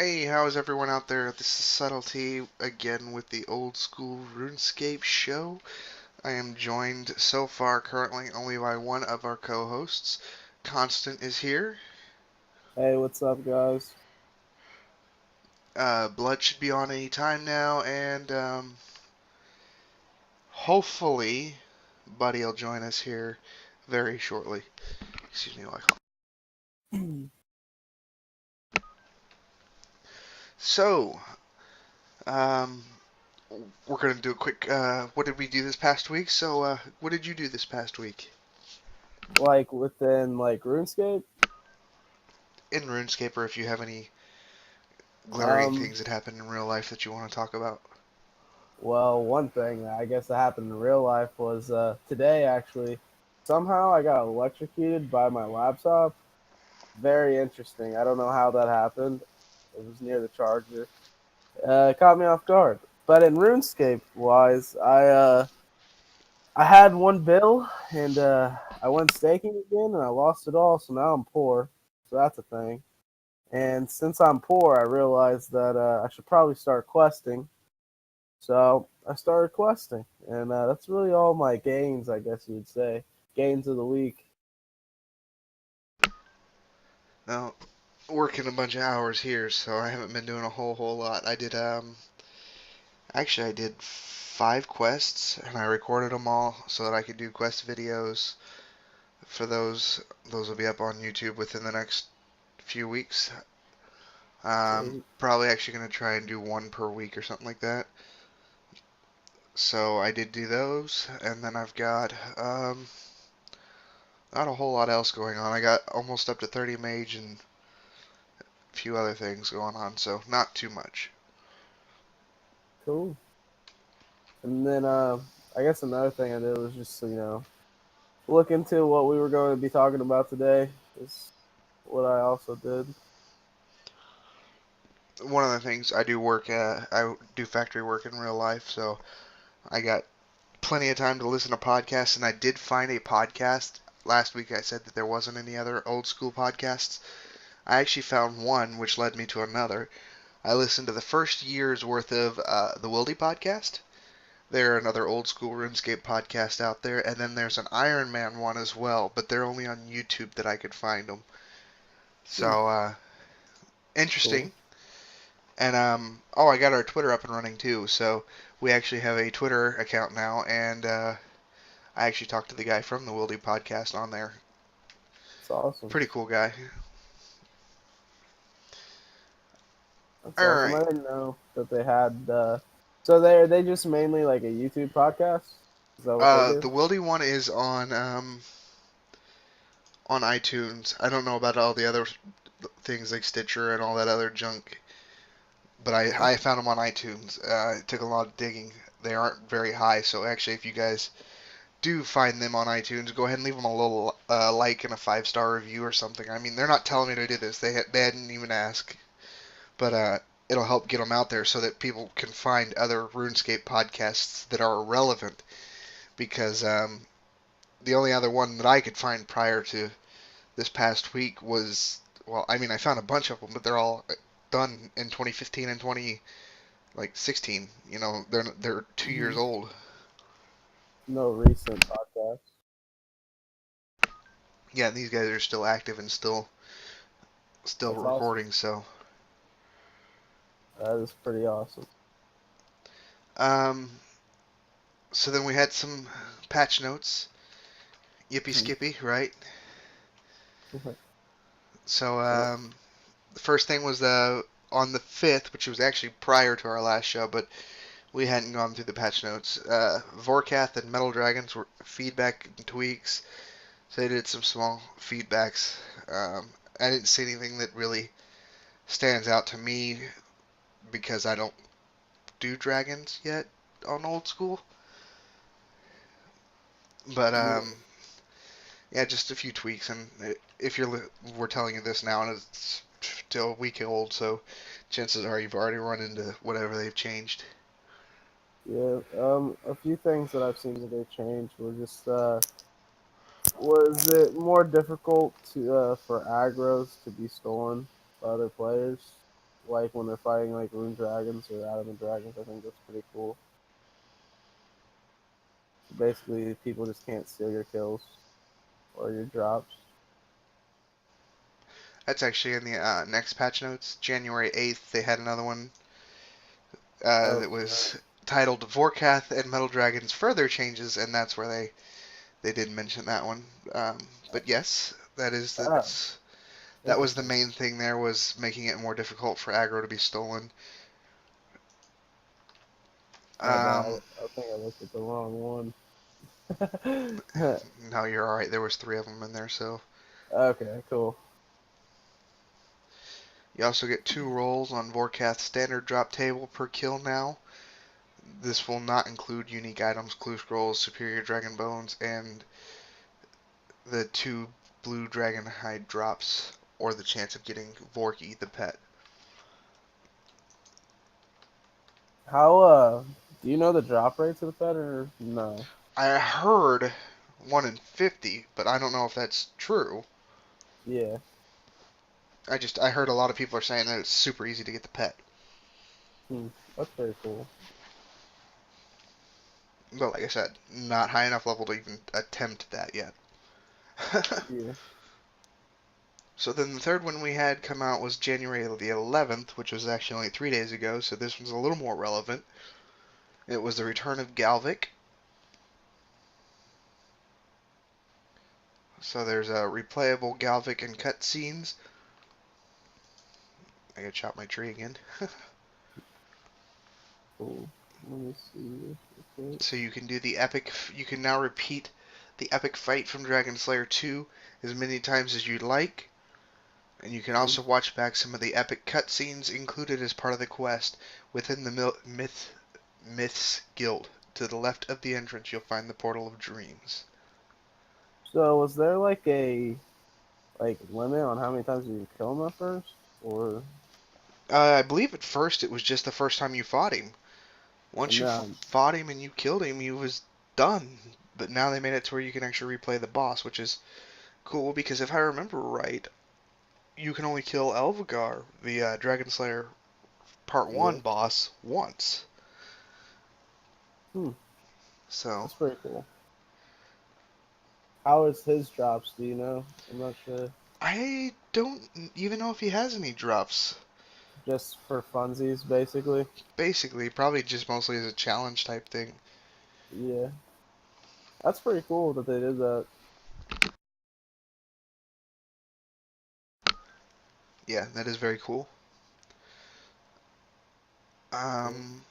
Hey, how is everyone out there? This is Subtlety again with the old school RuneScape show. I am joined so far currently only by one of our co-hosts. Constant is here. Hey, what's up, guys? Blood should be on any time now, and hopefully Buddy will join us here very shortly. Excuse me while I call. So, um, we're gonna do a quick. What did we do this past week? What did you do this past week Like within RuneScape? in RuneScape, or if you have any glaring Um, things that happen in real life that you want to talk about? well, one thing I guess that happened in real life was today actually. Somehow I got electrocuted by my laptop. Very interesting. I don't know how that happened. It was near the charger. It caught me off guard. But in RuneScape wise, I had one bill and I went staking again and I lost it all. So now I'm poor. So that's a thing. And since I'm poor, I realized that I should probably start questing. So I started questing, and that's really all my gains, I guess you would say. Gains of the week. Now, working a bunch of hours here, so I haven't been doing a whole lot. I did 5 quests and I recorded them all so that I could do quest videos for those. Those will be up on YouTube within the next few weeks. Sweet. Probably actually gonna try and do one per week or something like that. So I did do those, and then I've got not a whole lot else going on. I got almost up to 30 mage and a few other things going on, so not too much. Cool. And then I guess another thing I did was just look into what we were going to be talking about today. Is what I also did. One of the things I do work at, I do factory work in real life, so I got plenty of time to listen to podcasts, and I did find a podcast. Last week I said that there wasn't any other old school podcasts. I actually found one, which led me to another. I listened to the first year's worth of the Wildy podcast. They're another old school RuneScape podcast out there, and then there's an Iron Man one as well, but they're only on YouTube that I could find them. Hmm, So, cool. interesting. And oh, I got our Twitter up and running too. So we actually have a Twitter account now, and I actually talked to the guy from the Wildy podcast on there. That's awesome. Pretty cool guy. That's All awesome. I right. didn't know that they had. So they just mainly like a YouTube podcast. Is that what they do? The Wildy one is on iTunes. I don't know about all the other things like Stitcher and all that other junk, but I found them on iTunes. It took a lot of digging. They aren't very high, so actually, if you guys do find them on iTunes, go ahead and leave them a little like and a 5-star review or something. I mean, they're not telling me to do this. They hadn't even asked, but it'll help get them out there so that people can find other RuneScape podcasts that are relevant. Because the only other one that I could find prior to this past week was, well, I mean, I found a bunch of them, but they're all done in 2015 and 20 like 16. You know, they're 2 years Mhm. old. No recent podcast. Yeah, and these guys are still active and still That's awesome. recording. So, That is pretty awesome. um, so then we had some patch notes. Yippee skippy, right? So, Yep. the first thing was on the 5th, which was actually prior to our last show, but we hadn't gone through the patch notes. Vorkath and Metal Dragons were feedback and tweaks, so they did some small feedbacks. I didn't see anything that really stands out to me because I don't do dragons yet on old school. But Yeah. yeah, just a few tweaks. And if we're telling you this now, and it's still a week old, so chances are you've already run into whatever they've changed. Yeah. A few things that I've seen that they changed were just was it more difficult to for aggros to be stolen by other players? like when they're fighting like rune dragons or adamant dragons. I think that's pretty cool. Basically, people just can't steal your kills or your drops. That's actually in the next patch notes. January 8th, they had another one Oh, that was titled Vorkath and Metal Dragons Further Changes, and that's where they did mention that one. But yes, oh, that was the interesting. main thing there, was making it more difficult for aggro to be stolen. My bad. Um, I think I looked at the wrong one. no, you're all right. There was three of them in there, so Okay, cool. you also get 2 rolls on Vorkath's standard drop table per kill now. This will not include unique items, clue scrolls, superior dragon bones, and the 2 blue dragon hide drops, or the chance of getting Vorky the pet. How do you know the drop rates of the pet or no? I heard 1 in 50, but I don't know if that's true. Yeah. I heard a lot of people are saying that it's super easy to get the pet. Hmm. That's very cool. But like I said, not high enough level to even attempt that yet. Yeah. So then the third one we had come out was January the 11th, which was actually only 3 days ago, so this one's a little more relevant. It was the return of Galvic. So there's a replayable Galvic and cutscenes. I gotta chop my tree again. Cool. Let me see. Okay. So you can do the epic. You can now repeat the epic fight from Dragon Slayer 2 as many times as you'd like, and you can Hmm. also watch back some of the epic cutscenes included as part of the quest within the Myths Guild. To the left of the entrance, you'll find the Portal of Dreams. So was there like a limit on how many times you can kill him at first, or I believe at first it was just the first time you fought him. Once and you then fought him and you killed him, he was done. But now they made it to where you can actually replay the boss, which is cool because if I remember right, you can only kill Elvigar, the Dragon Slayer Part yeah. 1 boss, once. Hmm. So, That's pretty cool. How is his drops? Do you know? I'm not sure. I don't even know if he has any drops. Just for funsies, basically. Basically, probably just mostly as a challenge type thing. Yeah. That's pretty cool that they did that. Yeah, that is very cool. Cool. Um,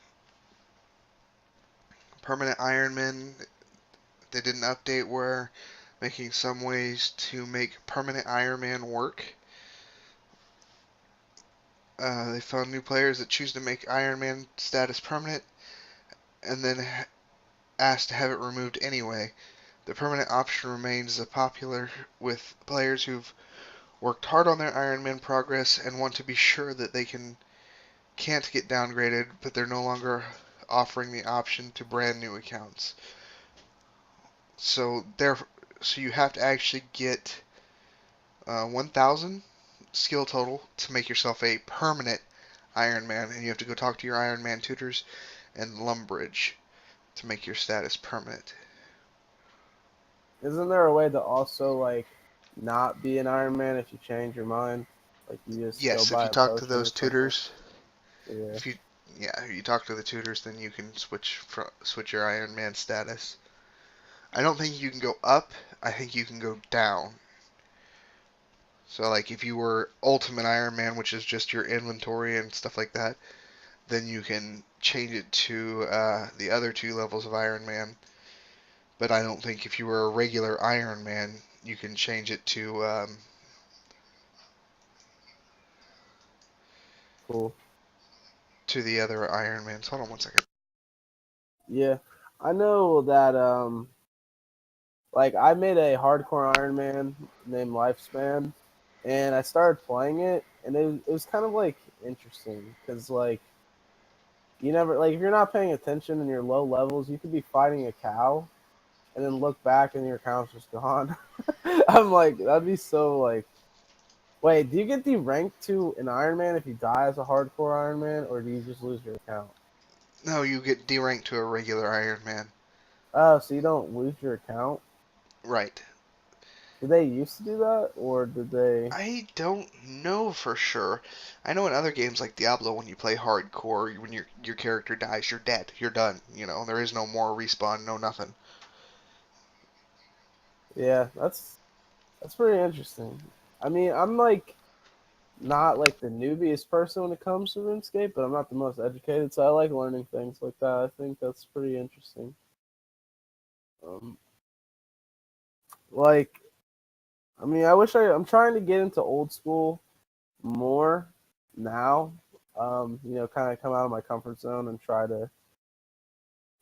Permanent Iron Man, they did an update where making some ways to make Permanent Iron Man work. They found new players that choose to make Iron Man status permanent and then asked to have it removed anyway. The permanent option remains popular with players who've worked hard on their Iron Man progress and want to be sure that can't get downgraded, but they're no longer offering the option to brand new accounts. So so you have to actually get 1,000 skill total to make yourself a permanent Iron Man, and you have to go talk to your Iron Man tutors and Lumbridge to make your status permanent. Isn't there a way to also not be an Iron Man if you change your mind? Like you just go Yes, if buy you a talk to potion or those something? tutors, Yeah. if you yeah, you talk to the tutors, then you can switch your Iron Man status. I don't think you can go up. I think you can go down. So like if you were Ultimate Iron Man, which is just your inventory and stuff like that, then you can change it to the other 2 levels of Iron Man. But I don't think if you were a regular Iron Man, you can change it Cool. to the other Iron Mans. Hold on one second. Yeah. I know that I made a hardcore Iron Man named Lifespan, and I started playing it, and it was kind of interesting because you never if you're not paying attention in your low levels, you could be fighting a cow and then look back and your cow's just gone. I'm like that'd be so Wait, do you get deranked to an Iron Man if you die as a hardcore Iron Man, or do you just lose your account? No, you get deranked to a regular Iron Man. Oh, so you don't lose your account? Right. Did they used to do that, or did they? I don't know for sure. I know in other games like Diablo, when you play hardcore, when your character dies, you're dead. You're done. You know, there is no more respawn, no nothing. Yeah, that's pretty interesting. I mean, I'm like not like the newbiest person when it comes to RuneScape, but I'm not the most educated, so I like learning things like that. I think that's pretty interesting. Um, like, I mean, I'm trying to get into old school more now. Kind of come out of my comfort zone and try to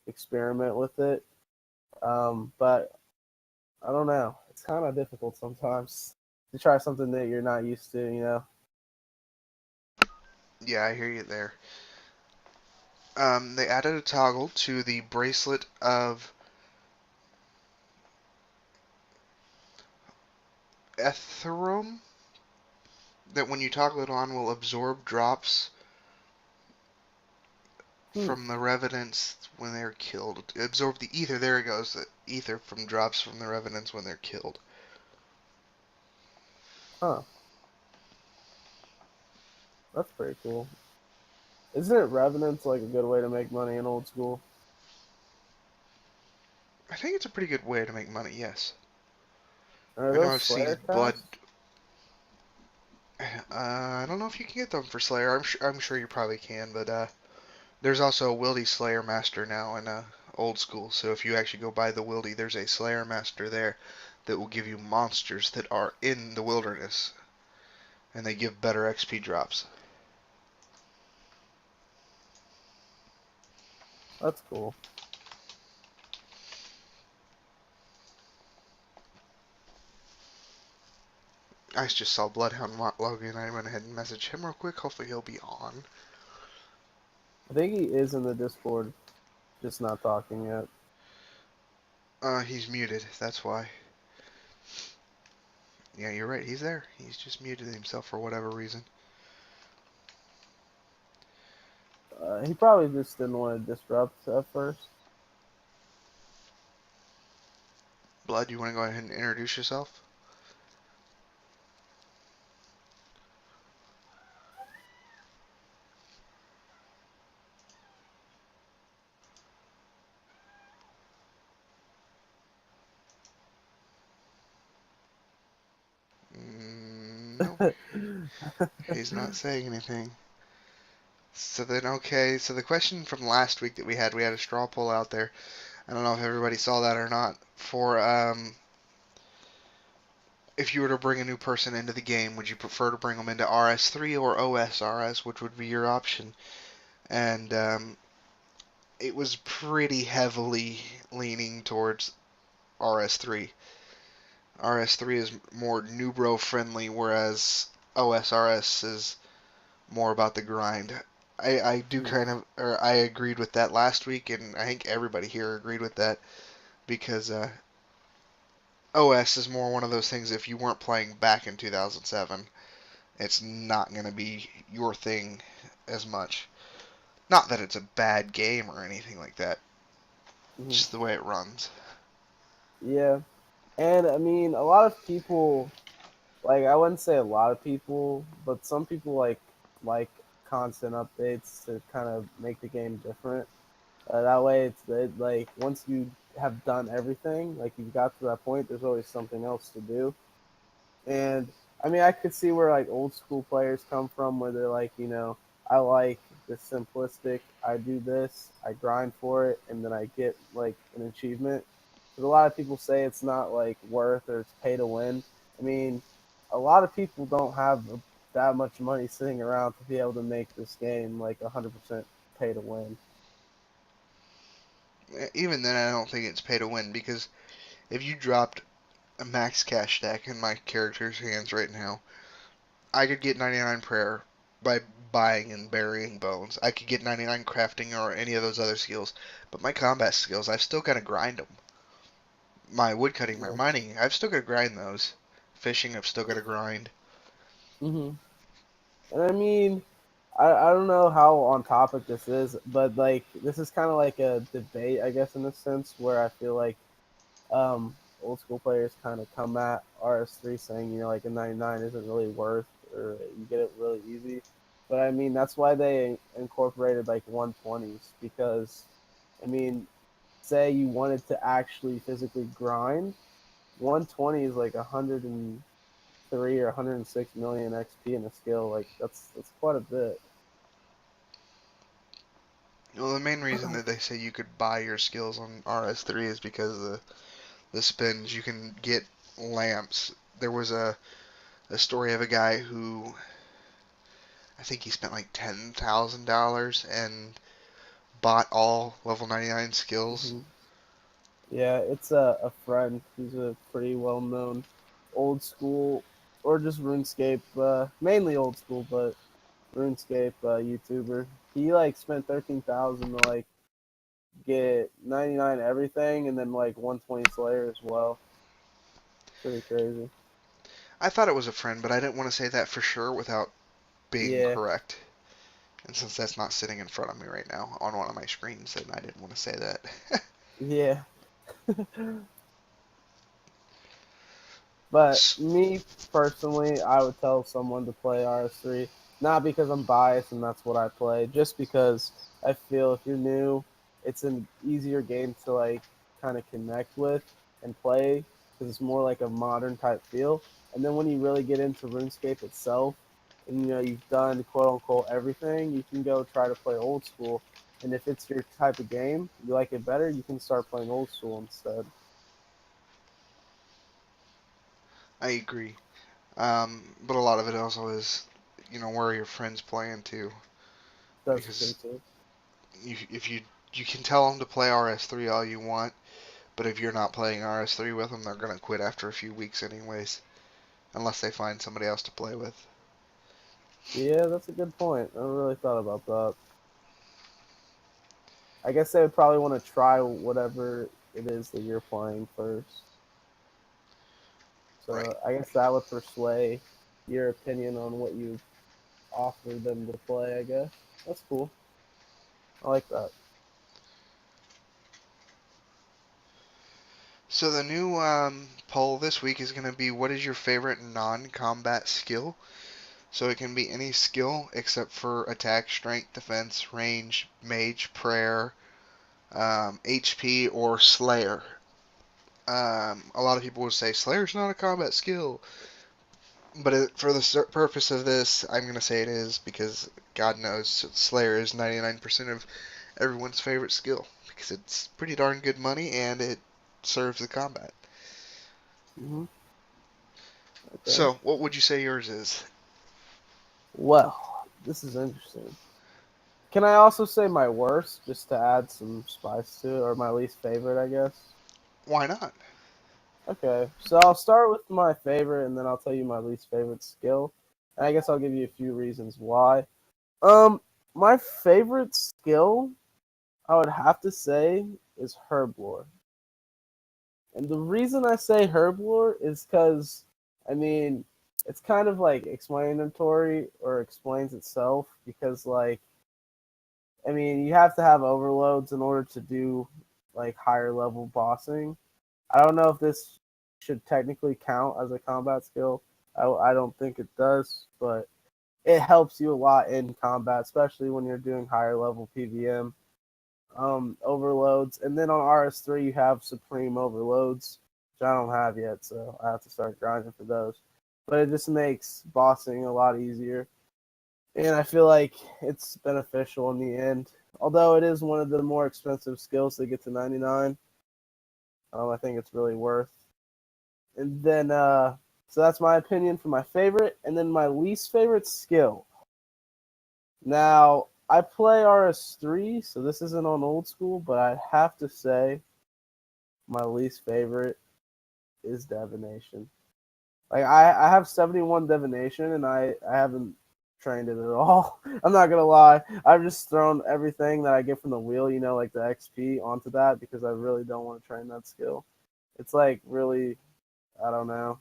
experiment with it. But I don't know. It's kind of difficult sometimes to try something that you're not used to. Yeah, I hear you there. They added a toggle to the bracelet of Ethereum that when you toggle it on will absorb drops Hmm. from the revenants when they're killed. Absorb the ether. There it goes. The ether from drops from the revenants when they're killed. Huh. That's pretty cool. Isn't it Revenant's like a good way to make money in old school? I think it's a pretty good way to make money. Yes. Are I know those I've seen Slayer blood. casts? I don't know if you can get them for Slayer. I'm sure you probably can, but there's also a Wildy Slayer Master now in old school. So if you actually go buy the Wildy, there's a Slayer Master there that will give you monsters that are in the wilderness, and they give better XP drops. That's cool. I just saw Bloodhound Logan. I went ahead and messaged him real quick. Hopefully he'll be on. I think he is in the Discord, just not talking yet. He's muted. That's why. Yeah, you're right. He's there. He's just muted himself for whatever reason. He probably just didn't want to disrupt at first. Blood, you want to go ahead and introduce yourself? No, he's not saying anything. So then, okay, so the question from last week that we had a straw poll out there. I don't know if everybody saw that or not. For if you were to bring a new person into the game, would you prefer to bring them into RS3 or OSRS? Which would be your option? And it was pretty heavily leaning towards RS3. RS3 is more Nubro friendly, whereas OSRS is more about the grind. I do Hmm. kind of, or I agreed with that last week, and I think everybody here agreed with that because OS is more one of those things. If you weren't playing back in 2007, it's not going to be your thing as much. Not that it's a bad game or anything like that, Mhm. just the way it runs. Yeah, and I mean, a lot of people, like I wouldn't say a lot of people, but some people like constant updates to kind of make the game different. That way, like once you have done everything, like you've got to that point, there's always something else to do. And I mean, I could see where like old school players come from, where they're like, I like the simplistic. I do this, I grind for it, and then I get like an achievement. But a lot of people say it's not like worth or it's pay to win. I mean, a lot of people don't have that much money sitting around to be able to make this game like 100% pay to win. Even then, I don't think it's pay to win because if you dropped a max cash stack in my character's hands right now, I could get 99 prayer by buying and burying bones. I could get 99 crafting or any of those other skills, but my combat skills, I've still got to grind them. My woodcutting, my Yeah. mining, I've still got to grind those. Fishing, I've still got to grind. Hmm. And I mean, I don't know how on topic this is, but like this is kind of like a debate, I guess, in a sense, where I feel like old school players kind of come at RS3 saying, like a 99 isn't really worth, or you get it really easy. But I mean, that's why they incorporated like 120s because, I mean, say you wanted to actually physically grind, 120 is like 103 or 106 million XP in a skill. Like that's quite a bit. Well, the main reason that they say you could buy your skills on RS3 is because of the spins. You can get lamps. There was a story of a guy who I think he spent like $10,000 and bought all level 99 skills. Hmm. Yeah, it's a friend who's a pretty well known old school or just RuneScape, mainly old school, but RuneScape YouTuber. He like spent 13,000 to like get 99 everything and then like 120 Slayer as well. Pretty crazy. I thought it was a friend, but I didn't want to say that for sure without being Yeah, correct. And since that's not sitting in front of me right now on one of my screens, then I didn't want to say that. yeah. But me personally, I would tell someone to play RS3, not because I'm biased and that's what I play, just because I feel if you're new, it's an easier game to like kind of connect with and play because it's more like a modern type feel. And then when you really get into RuneScape itself, and you've done quote unquote everything, you can go try to play old school. And if it's your type of game, you like it better, you can start playing old school instead. I agree. But a lot of it also is, where are your friends playing too? That's true Because too. if you can tell them to play RS3 all you want, but if you're not playing RS3 with them, they're gonna quit after a few weeks anyways, unless they find somebody else to play with. Yeah, that's a good point. I never really thought about that. I guess they would probably want to try whatever it is that you're playing first. Right. So I guess that would persuade your opinion on what you offer them to play, I guess. That's cool. I like that. So the new poll this week is gonna be what is your favorite non-combat skill? So it can be any skill except for attack, strength, defense, range, mage, prayer, HP, or Slayer. A lot of people would say Slayer's not a combat skill, but for the purpose of this, I'm going to say it is because God knows Slayer is 99% of everyone's favorite skill because it's pretty darn good money and it serves the combat. Hmm. Okay. So, what would you say yours is? Well, this is interesting. Can I also say my worst, just to add some spice to it, or my least favorite, I guess? Why not? Okay, so I'll start with my favorite, and then I'll tell you my least favorite skill. And I guess I'll give you a few reasons why. Um, my favorite skill, I would have to say, is Herblore. And the reason I say Herblore is because, I mean, it's kind of like explanatory or explains itself because, like, I mean, you have to have overloads in order to do like higher level bossing. I don't know if this should technically count as a combat skill. I don't think it does, but it helps you a lot in combat, especially when you're doing higher level PVM overloads. And then on RS3, you have Supreme overloads, which I don't have yet, so I have to start grinding for those. But it just makes bossing a lot easier. And I feel like it's beneficial in the end. Although it is one of the more expensive skills to get to 99, I think it's really worth. And then, so that's my opinion for my favorite. And then my least favorite skill. Now, I play RS3, so this isn't on old school, but I have to say my least favorite is divination. Like I have 71 divination and I haven't trained it at all. I'm not gonna lie. I've just thrown everything that I get from the wheel, like the XP onto that because I really don't want to train that skill. It's like really, I don't know.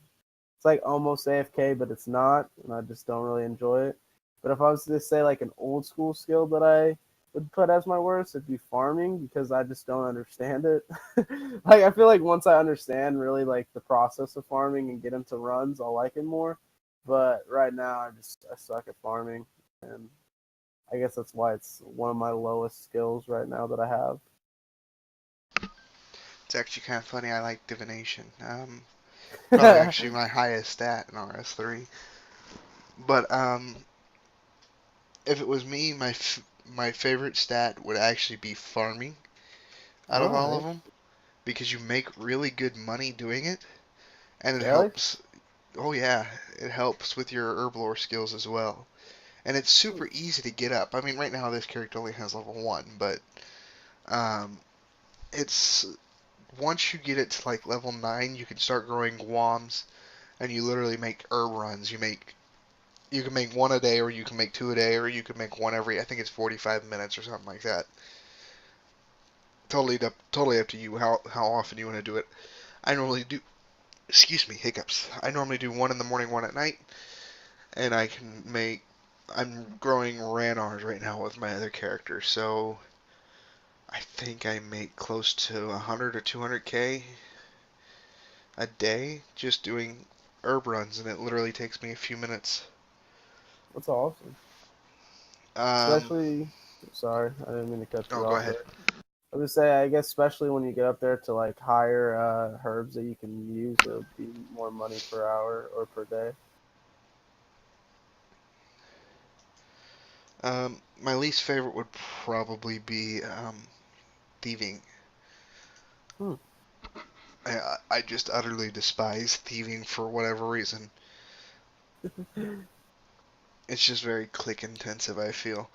it's like almost AFK, but it's not, and I just don't really enjoy it. But if I was to say like an old school skill that I would put as my worst, it'd be farming because I just don't understand it. Like I feel like once I understand really like the process of farming and get into runs, I'll like it more. But right now, I suck at farming, and I guess that's why it's one of my lowest skills right now that I have. It's actually kind of funny. I like divination. Probably actually my highest stat in RS3. But if it was me, my favorite stat would actually be farming out of All all of right, them because you make really good money doing it, and it really? helps. Oh yeah, it helps with your herblore skills as well. And it's super easy to get up. I mean, right now this character only has level 1, but um, it's once you get it to like level 9, you can start growing WOMs, and you literally make herb runs. You can make one a day, or you can make two a day, or you can make one every. I think it's 45 minutes or something like that. Totally up to you how often you want to do it. I normally do. Excuse me, hiccups. I normally do one in the morning, one at night, and I can make. I'm growing Ranars right now with my other character, so I think I make close to 100 or 200k a day just doing herb runs, and it literally takes me a few minutes. That's awesome. Um, Especially, sorry, I didn't mean to cut oh, you go off ahead. there. I would say, I guess, especially when you get up there to like higher herbs that you can use, it'll be more money per hour or per day. My least favorite would probably be thieving. Hmm. I just utterly despise thieving for whatever reason. It's just very click intensive, I feel.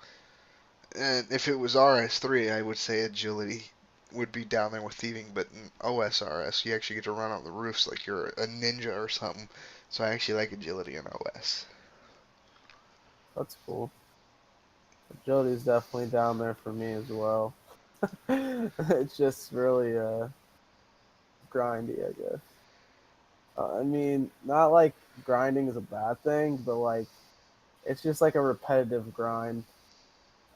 And if it was RS3, I would say agility would be down there with thieving, but in OSRS, you actually get to run on the roofs like you're a ninja or something. So I actually like agility in OS. That's cool. Jody's definitely down there for me as well. It's just really grindy, I guess. I mean, not like grinding is a bad thing, but like it's just like a repetitive grind.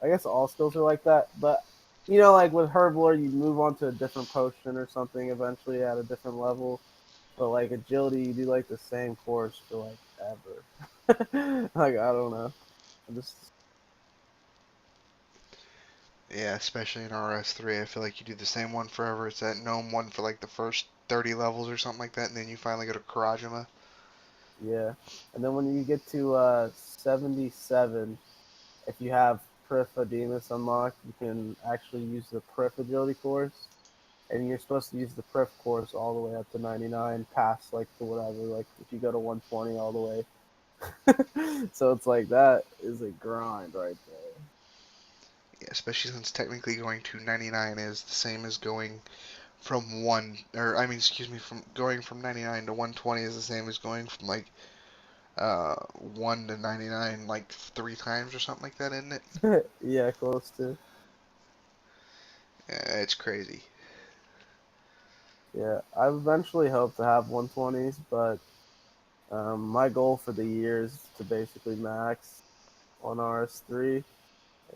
I guess all skills are like that, but like with Herblore, you move on to a different potion or something eventually at a different level. But like agility, you do like the same course for like ever. Like I don't know. I just Yeah, especially in RS3, I feel like you do the same one forever. It's that gnome one for like the first 30 levels or something like that, and then you finally go to Karajima. yeah. And then when you get to 77, if you have Demus unlocked, you can actually use the Prif agility course. And you're supposed to use the Prif course all the way up to 99, past like to whatever. Like if you go to 120 all the way. So it's like that is a grind right there. Yeah, especially since technically going to 99 is the same as going from 1, or I mean, excuse me, from going from 99 to 120 is the same as going from like 1 to 99 like 3 times or something like that, isn't it? Yeah, close to. Yeah, it's crazy. Yeah, I eventually hope to have 120s, but my goal for the year is to basically max on RS3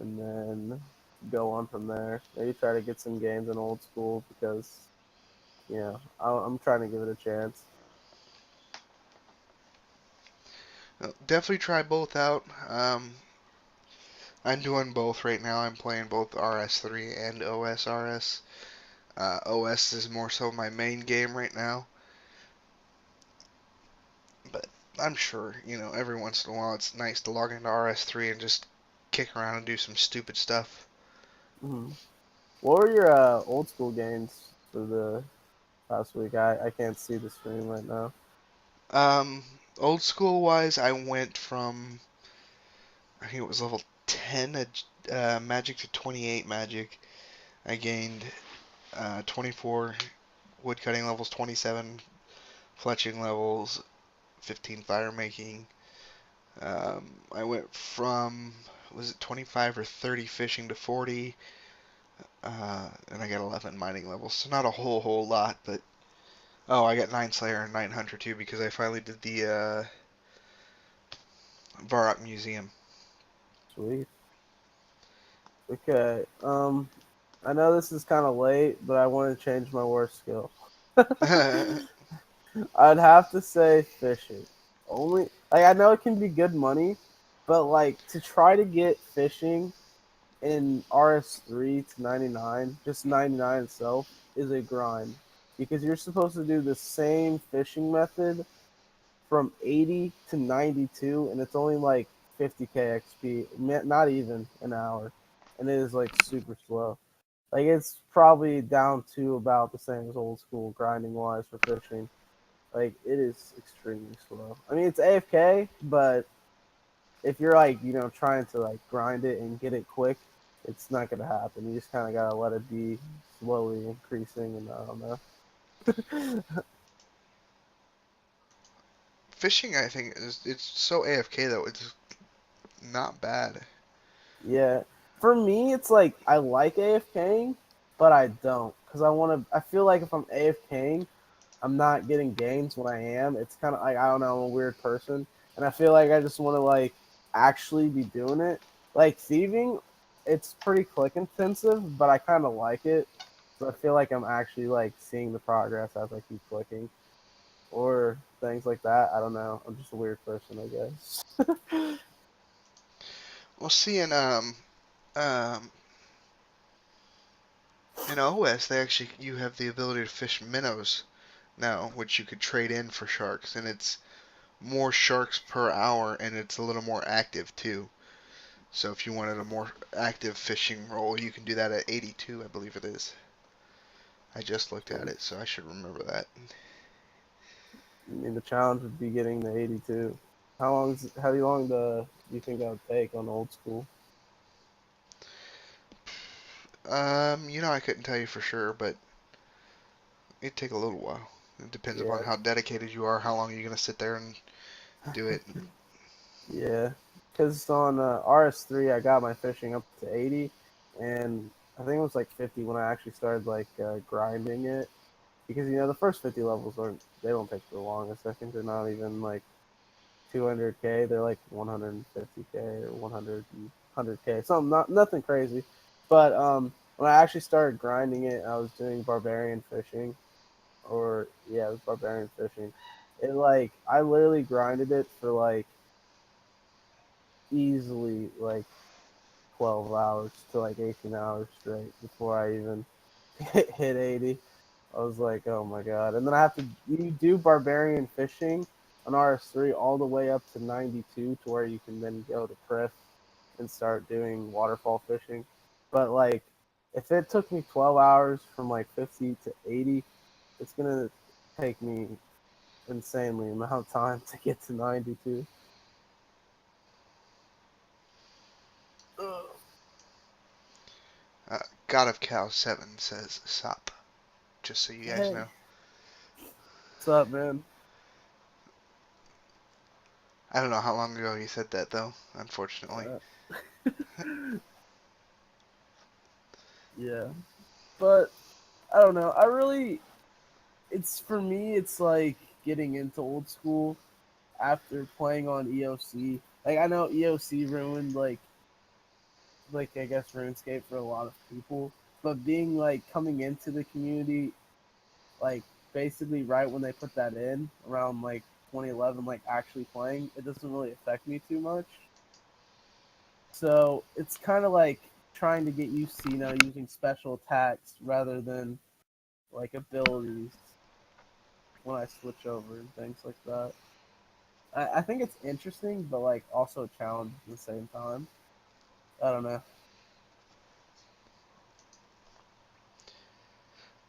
and then go on from there. Maybe try to get some games in old school because, I'm trying to give it a chance. Definitely try both out. I'm doing both right now. I'm playing both RS3 and OSRS. OS is more so my main game right now, but I'm sure, every once in a while it's nice to log into RS3 and just kick around and do some stupid stuff. Mm-hmm. What were your old school games for the past week? I can't see the screen right now. Um, Old school wise, I went from, I think it was level 10 Magic to 28 Magic. I gained 24 woodcutting levels, 27 fletching levels, 15 fire making. I went from, was it 25 or 30 fishing to 40, and I got 11 mining levels. So not a whole lot, but Oh, I got Nine Slayer and Nine Hunter too because I finally did the Varrock Museum. Sweet. Okay. I know this is kind of late, but I want to change my worst skill. I'd have to say fishing. Only like I know it can be good money, but like to try to get fishing in RS3 to 99, just 99 itself is a grind because you're supposed to do the same fishing method from 80 to 92 and it's only like 50k XP, not even an hour. And it is like super slow. Like it's probably down to about the same as old school grinding wise for fishing. Like it is extremely slow. I mean, it's AFK, but if you're like trying to like grind it and get it quick, it's not gonna happen. You just kind of gotta let it be slowly increasing, and I don't know. Fishing, I think, is it's so AFK though. It's not bad. Yeah, for me, it's like I like AFKing, but I don't because I want to. I feel like if I'm AFKing, I'm not getting gains when I am. It's kind of like I don't know, I'm a weird person, and I feel like I just want to like actually be doing it. Like thieving, it's pretty click intensive, but I kind of like it. So I feel like I'm actually like seeing the progress as I keep clicking, or things like that. I don't know. I'm just a weird person, I guess. Well, see, um, in OS, they actually you have the ability to fish minnows now, which you could trade in for sharks, and it's more sharks per hour, and it's a little more active too. So if you wanted a more active fishing role, you can do that at 82, I believe it is. I just looked at it, so I should remember that. I mean, the challenge would be getting the 82. How long do you think that would take on old school? I couldn't tell you for sure, but it'd take a little while. It depends upon Yeah, how dedicated you are, how long you're gonna sit there and do it. yeah. Because on RS3, I got my fishing up to 80, and I think it was like 50 when I actually started like grinding it. Because the first 50 levels aren't they don't take the longest. I think they're not even like 200k. They're like 150k or 100k. Something not nothing crazy. But when I actually started grinding it, I was doing barbarian fishing, or yeah, it was barbarian fishing. It like I literally grinded it for like easily like 12 hours to like 18 hours straight before I even hit 80. I was like, oh my god. And then I have to you do barbarian fishing on RS3 all the way up to 92 to where you can then go to Priff and start doing waterfall fishing. But like if it took me 12 hours from like 50 to 80, it's going to take me insanely amount of time to get to 92. Uh, God of Cow 7 says sup, just so you guys Hey, know. what's up, man? I don't know how long ago he said that though, unfortunately. Uh, yeah, but I don't know. It's for me, it's like getting into old school after playing on EOC. Like I know EOC ruined like I guess RuneScape for a lot of people, but being like coming into the community like basically right when they put that in around like 2011, like actually playing, it doesn't really affect me too much. So it's kind of like trying to get used to using special attacks rather than like abilities when I switch over and things like that. I think it's interesting, but like also a challenge at the same time. I don't know.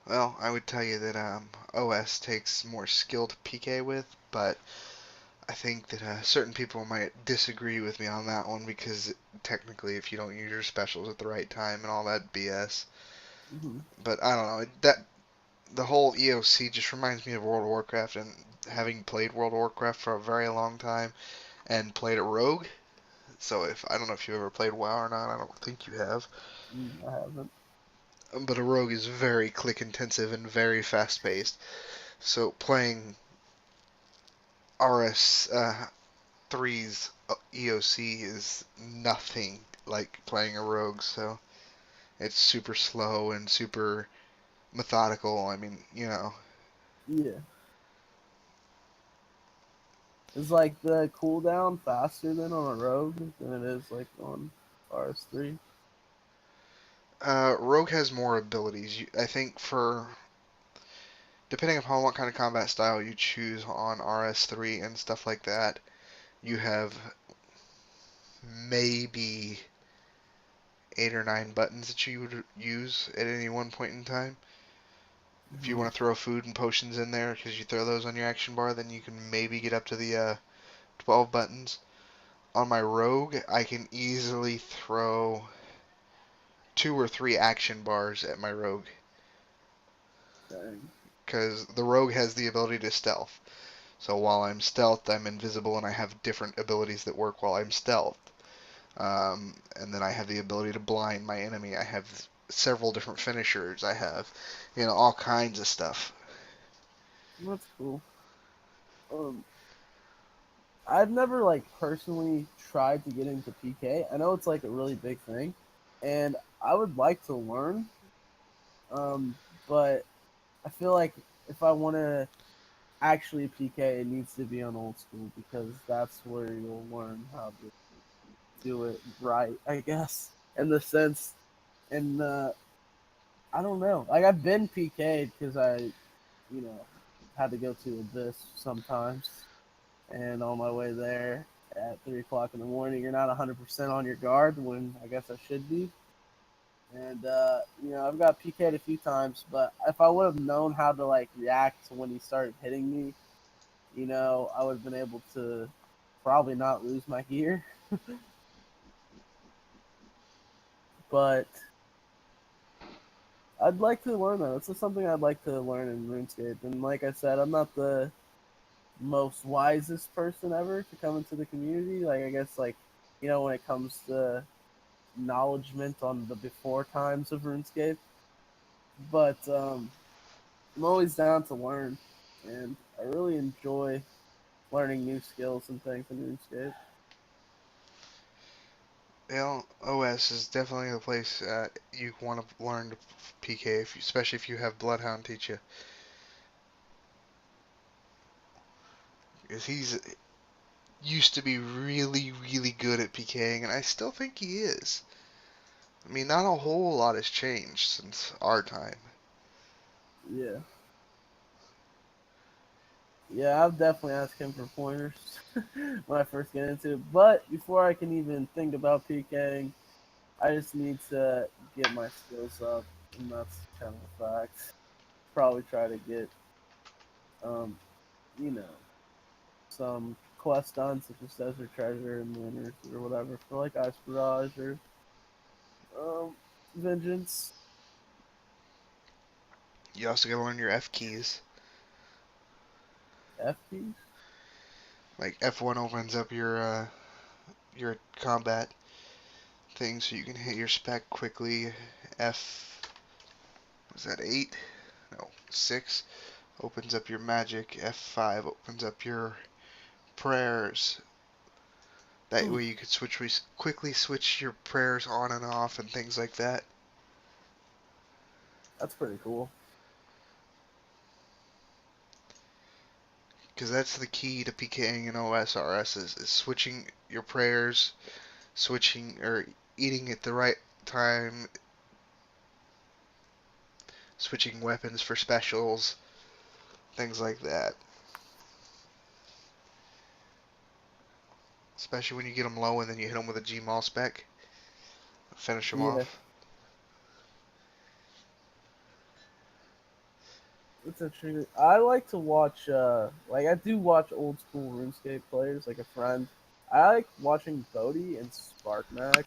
Well, I would tell you that OS takes more skill to PK with, but I think that certain people might disagree with me on that one because technically, if you don't use your specials at the right time and all that BS, Mm-hmm. but I don't know that the whole EOC just reminds me of World of Warcraft and having played World of Warcraft for a very long time and played a rogue. So if I don't know if you ever played WoW or not, I don't think you have. I haven't. But a rogue is very click intensive and very fast paced. So playing RS 3's EOC is nothing like playing a rogue. So it's super slow and super methodical. I mean, Yeah. Is like the cooldown faster than on a rogue than it is like on RS3? Rogue has more abilities. I think for depending upon what kind of combat style you choose on RS3 and stuff like that, you have maybe 8 or 9 buttons that you would use at any one point in time. If you Mm-hmm. want to throw food and potions in there, because you throw those on your action bar, then you can maybe get up to the 12 buttons. On my rogue, I can easily throw 2 or 3 action bars at my rogue, Dang. because the rogue has the ability to stealth. So while I'm stealthed, I'm invisible, and I have different abilities that work while I'm stealthed. And then I have the ability to blind my enemy. I have several different finishers. I have, all kinds of stuff. That's cool. Um, I've never like personally tried to get into PK. I know it's like a really big thing, and I would like to learn. Um, but I feel like if I want to actually PK, it needs to be on old school because that's where you'll learn how to do it right. I guess in the sense, and I don't know. Like I've been PK'd because you know, had to go to Abyss sometimes, and on my way there at 3 o'clock in the morning, you're not 100% on your guard when I guess I should be. And I've got PK'd a few times, but if I would have known how to like react to when he started hitting me, I would have been able to probably not lose my gear. But I'd like to learn that. It's just something I'd like to learn in RuneScape. And like I said, I'm not the most wisest person ever to come into the community. Like I guess when it comes to acknowledgement on the before times of RuneScape. But I'm always down to learn, and I really enjoy learning new skills and things in RuneScape. OS is definitely the place you want to learn to PK, especially if you have Bloodhound teach you. Because he's used to be really, really good at PKing, and I still think he is. I mean, not a whole lot has changed since our time. Yeah, yeah, I've definitely asked him for pointers when I first get into it. But before I can even think about PKing, I just need to get my skills up, and that's kind of a fact. Probably try to get, um, you know, some quests done, such as Desert Treasure and Winners or whatever, for like Ice Barrage or Vengeance. You also gotta learn your F keys. FP? Like F1 opens up your combat thing, so you can hit your spec quickly. F was that 8? No, 6 opens up your magic. F5 opens up your prayers. That way you could quickly switch your prayers on and off and things like that. That's pretty cool. Because that's the key to PKing in OSRS is switching your prayers, switching or eating at the right time, switching weapons for specials, things like that. Especially when you get them low and then you hit them with a Gmaul spec, finish them Yeah, off. it's interesting. I like to watch, like, I do watch old school RuneScape players, like a friend. I like watching Bodhi and SparkMac.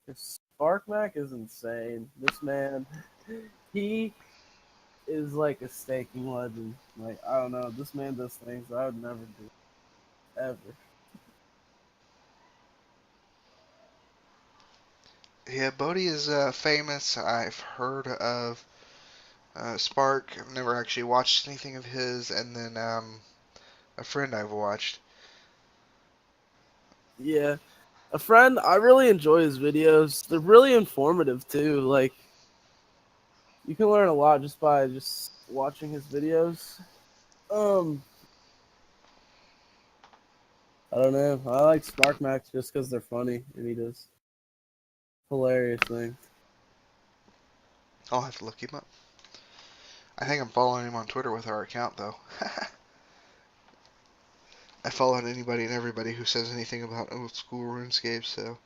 Because SparkMac is insane. This man, he is like a staking legend. Like, I don't know. This man does things I would never do. Ever. Yeah, Bodhi is famous. I've heard of Spark, I've never actually watched anything of his, and then a friend I've watched. Yeah, a friend. I really enjoy his videos. They're really informative too. Like you can learn a lot just by just watching his videos. Um, I don't know. I like Spark Max just because they're funny and he does hilarious things. I'll have to look him up. I think I'm following him on Twitter with our account though. I follow anybody and everybody who says anything about old school RuneScape, so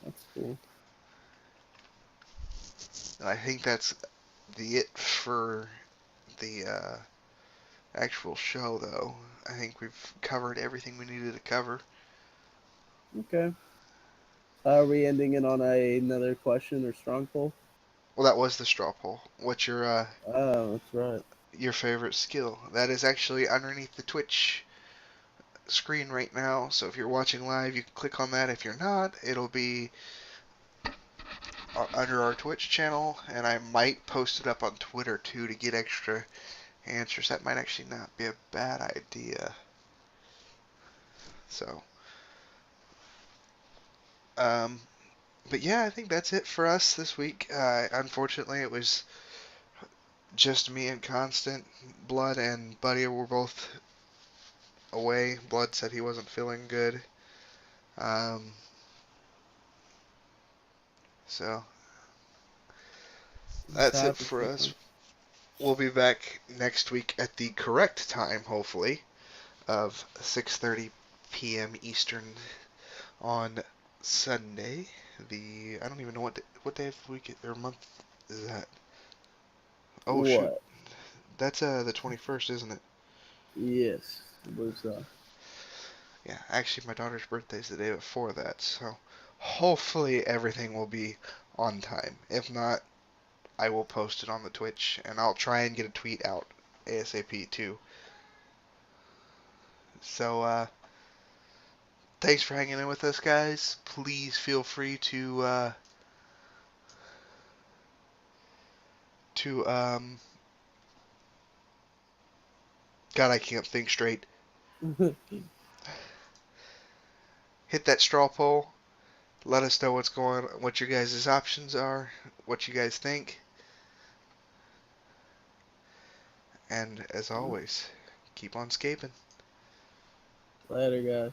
That's cool. and I think that's the it for the actual show though. I think we've covered everything we needed to cover. Okay. Are we ending it on another question or strong poll? Well, that was the straw poll. What's Oh, that's right. your favorite skill? That is actually underneath the Twitch screen right now. So if you're watching live, you can click on that. If you're not, it'll be under our Twitch channel, and I might post it up on Twitter too to get extra answers. That might actually not be a bad idea. So, um, but yeah, I think that's it for us this week. Unfortunately, it was just me and Constant. Blood and Buddy were both away. Blood said he wasn't feeling good. Um, so Just that's it happens for us. sometimes. We'll be back next week at the correct time, hopefully, of 6:30 p.m. Eastern on Sunday. I don't even know what day of the week or month is that. Oh shoot, What? that's the 21st, isn't it? Yes, I believe so. Yeah, actually my daughter's birthday is the day before that, so hopefully everything will be on time. If not, I will post it on the Twitch and I'll try and get a tweet out ASAP too. So thanks for hanging in with us, guys. Please feel free to God, I can't think straight. Hit that straw poll. Let us know what your guys' options are, what you guys think, and as always, keep on scaping. Later, guys.